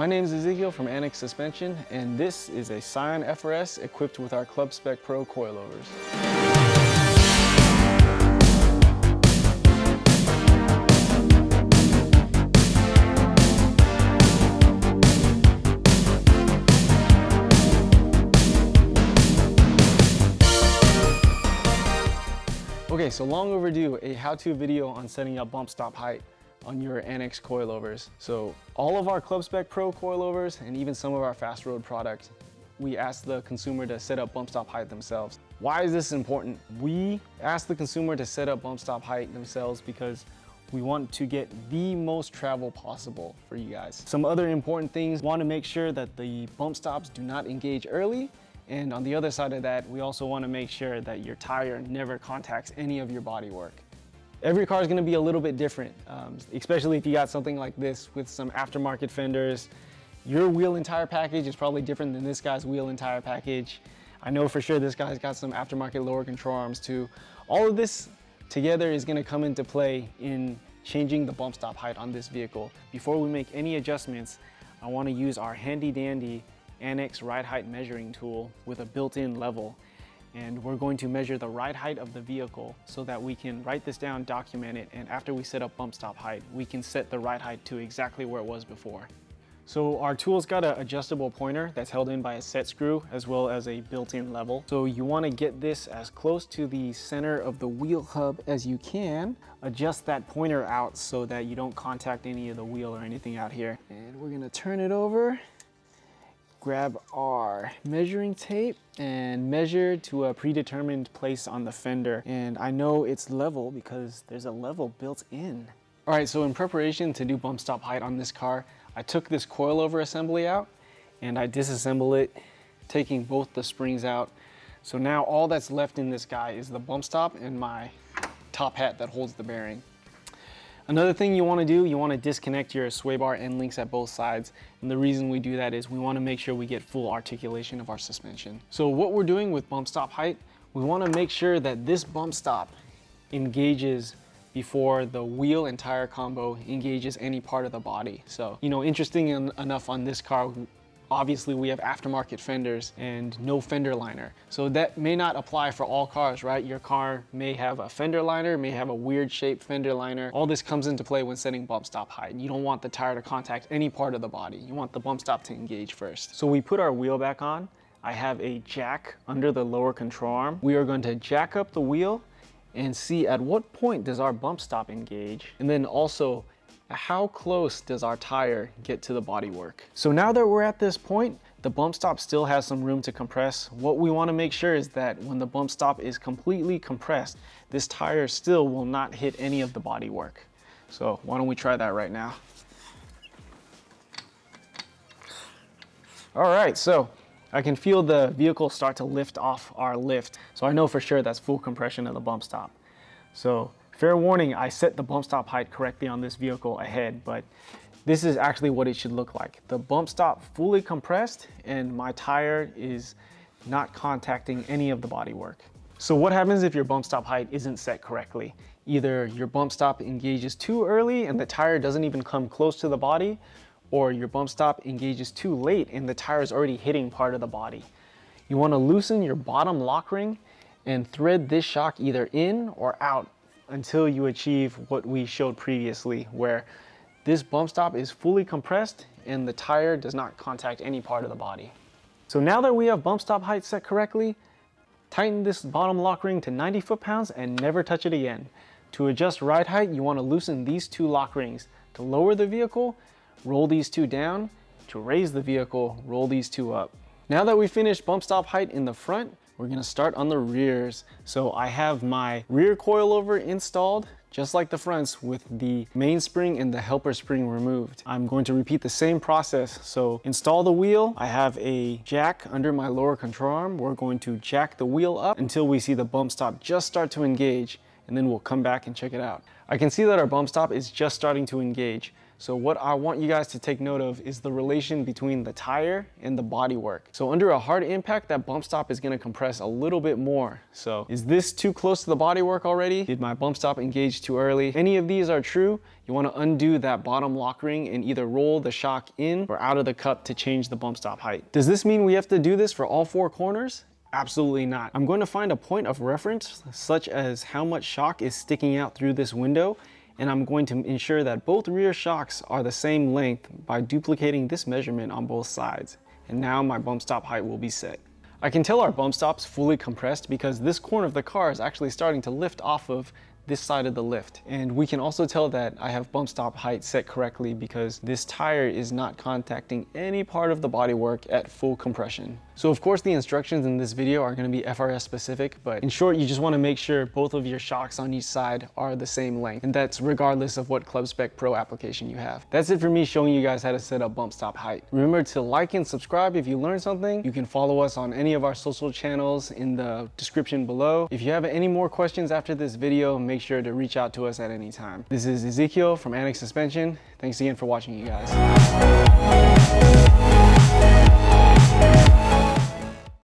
My name is Ezekiel from Annex Suspension, and this is a Scion FRS equipped with our ClubSpec Pro coilovers. Okay, so long overdue, a how-to video on setting up bump stop height on your Annex coilovers. So all of our ClubSpec Pro coilovers and even some of our fast road products, we ask the consumer to set up bump stop height themselves. Why is this important? We ask the consumer to set up bump stop height themselves because we want to get the most travel possible for you guys. Some other important things, want to make sure that the bump stops do not engage early. And on the other side of that, we also want to make sure that your tire never contacts any of your bodywork. Every car is going to be a little bit different, especially if you got something like this with some aftermarket fenders. Your wheel and tire package is probably different than this guy's wheel and tire package. I know for sure this guy's got some aftermarket lower control arms too. All of this together is going to come into play in changing the bump stop height on this vehicle. Before we make any adjustments, I want to use our handy dandy Annex ride height measuring tool with a built-in level. And we're going to measure the ride height of the vehicle so that we can write this down, document it, and after we set up bump stop height, we can set the ride height to exactly where it was before. So our tool's got an adjustable pointer that's held in by a set screw as well as a built-in level. So you want to get this as close to the center of the wheel hub as you can. Adjust that pointer out so that you don't contact any of the wheel or anything out here. And we're gonna turn it over. Grab our measuring tape and measure to a predetermined place on the fender. And I know it's level because there's a level built in. All right, so in preparation to do bump stop height on this car, I took this coilover assembly out and I disassembled it, taking both the springs out. So now all that's left in this guy is the bump stop and my top hat that holds the bearing. Another thing you want to do, you want to disconnect your sway bar end links at both sides. And the reason we do that is we want to make sure we get full articulation of our suspension. So what we're doing with bump stop height, we want to make sure that this bump stop engages before the wheel and tire combo engages any part of the body. So, interesting enough on this car, obviously we have aftermarket fenders and no fender liner. So that may not apply for all cars, right? Your car may have a fender liner, may have a weird shaped fender liner. All this comes into play when setting bump stop height. You don't want the tire to contact any part of the body. You want the bump stop to engage first. So we put our wheel back on. I have a jack under the lower control arm. We are going to jack up the wheel and see at what point does our bump stop engage. And then also, how close does our tire get to the bodywork? So now that we're at this point, the bump stop still has some room to compress. What we want to make sure is that when the bump stop is completely compressed, this tire still will not hit any of the bodywork. So why don't we try that right now? All right, so I can feel the vehicle start to lift off our lift. So I know for sure that's full compression of the bump stop. So fair warning, I set the bump stop height correctly on this vehicle ahead, but this is actually what it should look like. The bump stop fully compressed and my tire is not contacting any of the bodywork. So what happens if your bump stop height isn't set correctly? Either your bump stop engages too early and the tire doesn't even come close to the body, or your bump stop engages too late and the tire is already hitting part of the body. You want to loosen your bottom lock ring and thread this shock either in or out until you achieve what we showed previously, where this bump stop is fully compressed and the tire does not contact any part of the body. So now that we have bump stop height set correctly, tighten this bottom lock ring to 90 foot-pounds and never touch it again. To adjust ride height, you want to loosen these two lock rings. To lower the vehicle, roll these two down. To raise the vehicle, roll these two up. Now that we finished bump stop height in the front, we're gonna start on the rears. So I have my rear coilover installed, just like the fronts, with the mainspring and the helper spring removed. I'm going to repeat the same process. So install the wheel. I have a jack under my lower control arm. We're going to jack the wheel up until we see the bump stop just start to engage. and then we'll come back and check it out. I can see that our bump stop is just starting to engage. So what I want you guys to take note of is the relation between the tire and the bodywork. So under a hard impact, that bump stop is gonna compress a little bit more. So is this too close to the bodywork already? Did my bump stop engage too early? If any of these are true, you wanna undo that bottom lock ring and either roll the shock in or out of the cup to change the bump stop height. Does this mean we have to do this for all 4 corners? Absolutely not. I'm going to find a point of reference, such as how much shock is sticking out through this window, and I'm going to ensure that both rear shocks are the same length by duplicating this measurement on both sides. And now my bump stop height will be set. I can tell our bump stop's fully compressed because this corner of the car is actually starting to lift off of this side of the lift. And we can also tell that I have bump stop height set correctly because this tire is not contacting any part of the bodywork at full compression. So of course the instructions in this video are going to be FRS specific, but in short, you just want to make sure both of your shocks on each side are the same length, and that's regardless of what ClubSpec Pro application you have. That's it for me showing you guys how to set up bump stop height. Remember to like and subscribe if you learned something. You can follow us on any of our social channels in the description below. If you have any more questions after this video, make sure to reach out to us at any time. This is Ezekiel from Annex Suspension. Thanks again for watching, you guys.